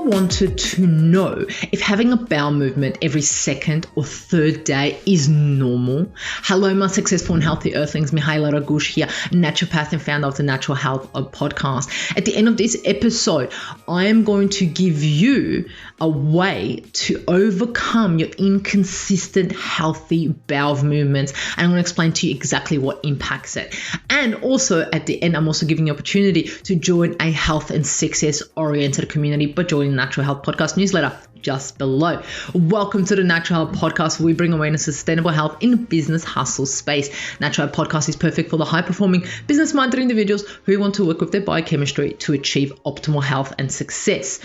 wanted to know if having a bowel movement every second or third day is normal. Hello, my successful and healthy earthlings. Mihaela Ragush here, naturopath and founder of the Natural Health Podcast. At the end of this episode, I am going to give you a way to overcome your inconsistent healthy bowel movements, and I'm going to explain to you exactly what impacts it. And also at the end, I'm also giving you an opportunity to join a health and success oriented community by joining the Natural Health Podcast newsletter just below. Welcome to the Natural Health Podcast, where we bring awareness to sustainable health in the business hustle space. Natural Health Podcast is perfect for the high performing business minded individuals who want to work with their biochemistry to achieve optimal health and success.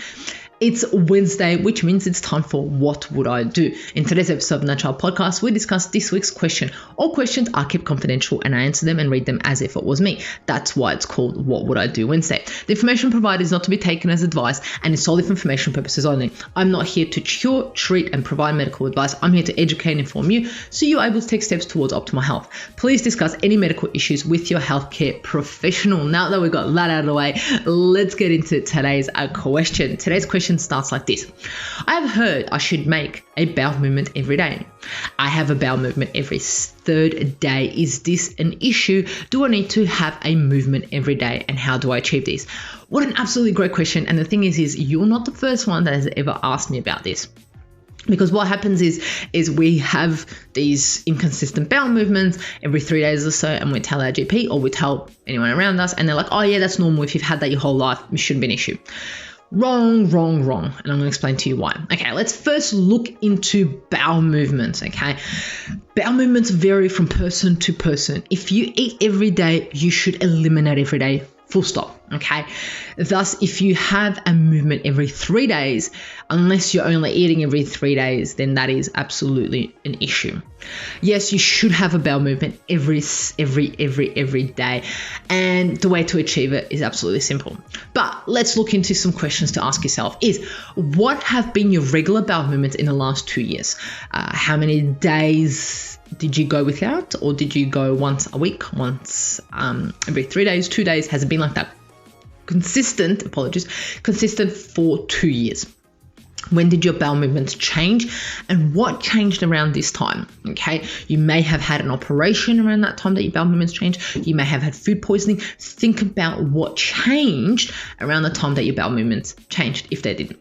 It's Wednesday, which means it's time for What Would I Do? In today's episode of the Natural Health Podcast, we discuss this week's question. All questions are kept confidential and I answer them and read them as if it was me. That's why it's called What Would I Do Wednesday. The information provided is not to be taken as advice and is solely for information purposes only. I'm not here to cure, treat, and provide medical advice. I'm here to educate and inform you so you're able to take steps towards optimal health. Please discuss any medical issues with your healthcare professional. Now that we've got that out of the way, let's get into today's question. Today's question starts like this. I have heard I should make a bowel movement every day. I have a bowel movement every third day. Is this an issue? Do I need to have a movement every day? And how do I achieve this? What an absolutely great question. And the thing is you're not the first one that has ever asked me about this. Because what happens is we have these inconsistent bowel movements every 3 days or so, and we tell our GP or we tell anyone around us, and they're like, oh yeah, that's normal. If you've had that your whole life, it shouldn't be an issue. Wrong. And I'm going to explain to you why. Okay, let's first look into bowel movements, okay? Bowel movements vary from person to person. If you eat every day, you should eliminate every day. Full stop, okay? Thus, if you have a movement every 3 days, unless you're only eating every 3 days, then that is absolutely an issue. Yes, you should have a bowel movement every day. And the way to achieve it is absolutely simple. But let's look into some questions to ask yourself is, what have been your regular bowel movements in the last 2 years? How many days did you go without, or did you go once a week, once every 3 days, 2 days? Has it been like that? Consistent for 2 years. When did your bowel movements change, and what changed around this time? Okay, you may have had an operation around that time that your bowel movements changed. You may have had food poisoning. Think about what changed around the time that your bowel movements changed, if they didn't.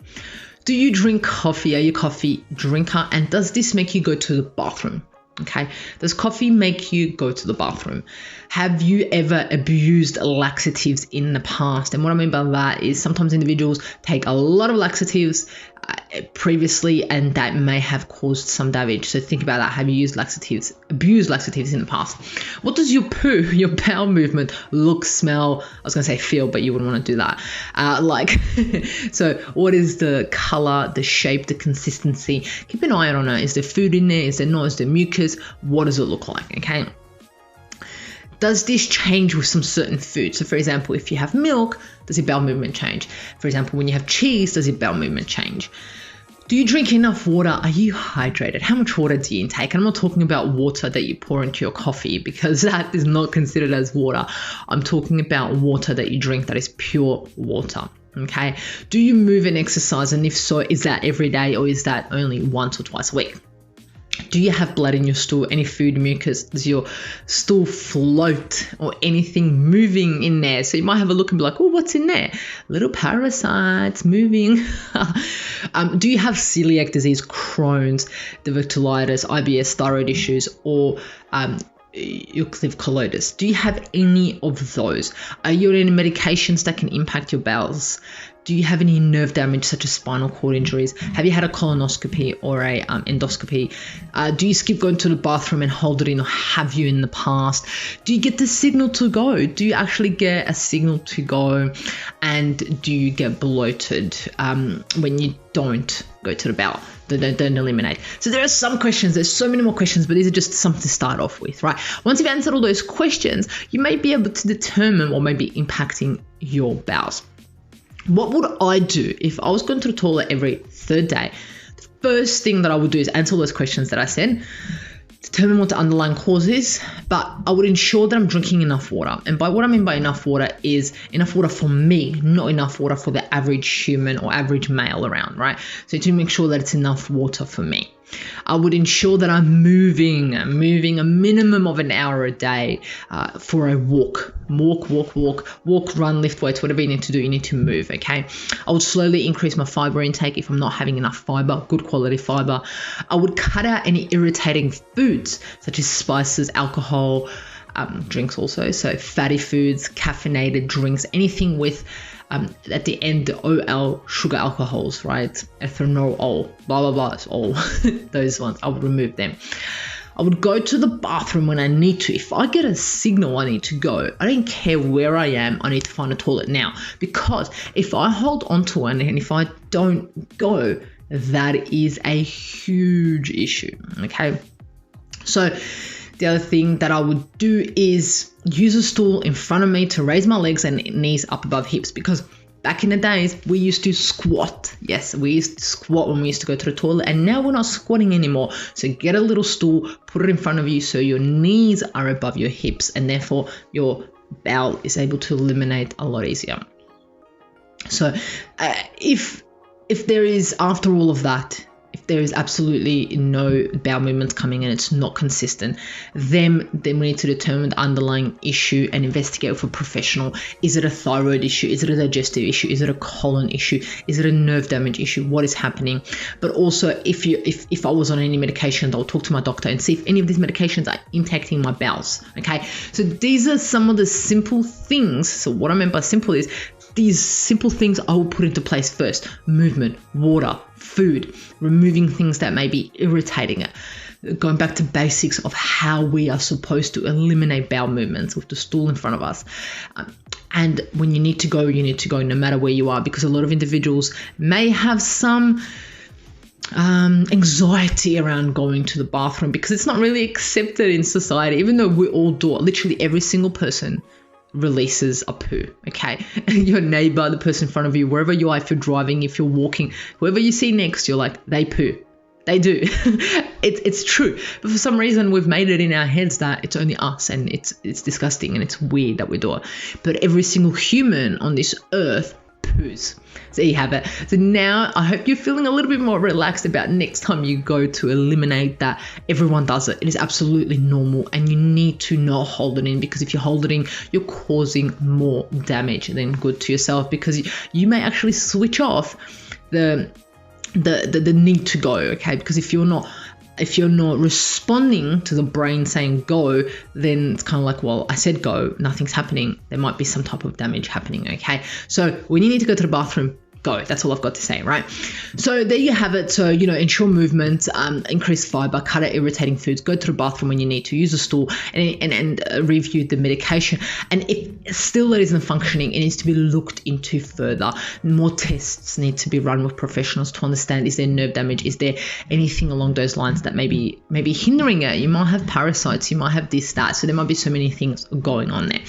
Do you drink coffee? Are you a coffee drinker? And does this make you go to the bathroom? Okay, does coffee make you go to the bathroom? Have you ever abused laxatives in the past? And what I mean by that is sometimes individuals take a lot of laxatives previously, and that may have caused some damage. So think about that. Have you abused laxatives in the past? What does your poo, your bowel movement look, smell? I was going to say feel, but you wouldn't want to do that. So what is the color, the shape, the consistency? Keep an eye on it. Is there food in there? Is there not? Is there mucus? What does it look like? Okay. Does this change with some certain food? So for example, if you have milk, does your bowel movement change? For example, when you have cheese, does your bowel movement change? Do you drink enough water? Are you hydrated? How much water do you intake? And I'm not talking about water that you pour into your coffee, because that is not considered as water. I'm talking about water that you drink that is pure water. Okay. Do you move and exercise? And if so, is that every day, or is that only once or twice a week? Do you have blood in your stool? Any food, mucus? Does your stool float or anything moving in there? So you might have a look and be like, oh, what's in there? Little parasites moving. Do you have celiac disease, Crohn's, diverticulitis, IBS, thyroid issues, or ulcerative colitis? Do you have any of those? Are you on any medications that can impact your bowels? Do you have any nerve damage, such as spinal cord injuries? Have you had a colonoscopy or a endoscopy? Do you skip going to the bathroom and hold it in, or have you in the past? Do you get the signal to go? Do you actually get a signal to go? And do you get bloated when you don't go to the bowel? Don't eliminate. So there are some questions. There's so many more questions, but these are just something to start off with, right? Once you've answered all those questions, you may be able to determine what may be impacting your bowels. What would I do if I was going to the toilet every third day? The first thing that I would do is answer all those questions that I said. determine what the underlying cause is, but I would ensure that I'm drinking enough water. And by what I mean by enough water is enough water for me, not enough water for the average human or average male around, right? So to make sure that it's enough water for me. I would ensure that I'm moving a minimum of an hour a day for a walk, run, lift weights, whatever you need to do, you need to move, okay? I would slowly increase my fiber intake if I'm not having enough fiber, good quality fiber. I would cut out any irritating foods such as spices, alcohol, drinks also, so fatty foods, caffeinated drinks, anything with at the end, the OL, sugar alcohols, right? Ethanol, blah, blah, blah, it's all those ones. I would remove them. I would go to the bathroom when I need to. If I get a signal I need to go, I don't care where I am, I need to find a toilet now. Because if I hold on to one and if I don't go, that is a huge issue, okay? So the other thing that I would do is use a stool in front of me to raise my legs and knees up above hips, because back in the days, we used to squat. Yes, we used to squat when we used to go to the toilet, and now we're not squatting anymore. So get a little stool, put it in front of you so your knees are above your hips, and therefore your bowel is able to eliminate a lot easier. So if there is, after all of that, if there is absolutely no bowel movements coming and it's not consistent, then we need to determine the underlying issue and investigate with a professional. Is it a thyroid issue? Is it a digestive issue? Is it a colon issue? Is it a nerve damage issue? What is happening? But also, if I was on any medications, I'll talk to my doctor and see if any of these medications are impacting my bowels. Okay, so these are some of the simple things. So what I meant by simple is these simple things I will put into place first: movement, water, food, removing things that may be irritating it. Going back to basics of how we are supposed to eliminate bowel movements with the stool in front of us. And when you need to go no matter where you are, because a lot of individuals may have some anxiety around going to the bathroom because it's not really accepted in society, even though we all do it. Literally every single person releases a poo, okay? Your neighbor, the person in front of you, wherever you are, if you're driving, if you're walking, whoever you see next, you're like, they poo. They do. It's true. But for some reason, we've made it in our heads that it's only us and it's disgusting and it's weird that we do it. But every single human on this earth poos. So there you have it. So now I hope you're feeling a little bit more relaxed about next time you go to eliminate that. Everyone does it. It is absolutely normal, and you need to not hold it in, because if you hold it in, you're causing more damage than good to yourself, because you may actually switch off the need to go, okay? Because if you're not responding to the brain saying go, then it's kind of like, well, I said go, nothing's happening. There might be some type of damage happening, okay? So when you need to go to the bathroom, go. That's all I've got to say, right? So there you have it. So, ensure movement, increase fiber, cut out irritating foods, go to the bathroom when you need to, use a stool, and review the medication. And if still that isn't functioning, it needs to be looked into further. More tests need to be run with professionals to understand, is there nerve damage? Is there anything along those lines that may be hindering it? You might have parasites, you might have this, that. So there might be so many things going on there.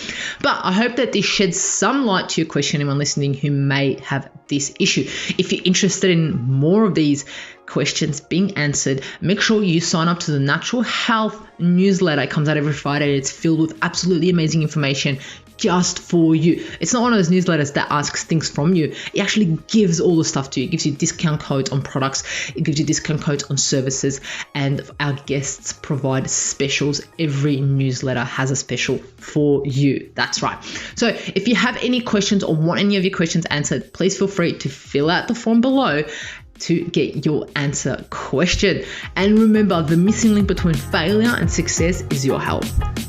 But I hope that this sheds some light to your question, anyone listening who may have this issue. If you're interested in more of these questions being answered, make sure you sign up to the Natural Health newsletter. It comes out every Friday. It's filled with absolutely amazing information just for you. It's not one of those newsletters that asks things from you. It actually gives all the stuff to you. It gives you discount codes on products. It gives you discount codes on services. And our guests provide specials. Every newsletter has a special for you. That's right. So if you have any questions or want any of your questions answered, please feel free to fill out the form below to get your answer question. And remember, the missing link between failure and success is your health.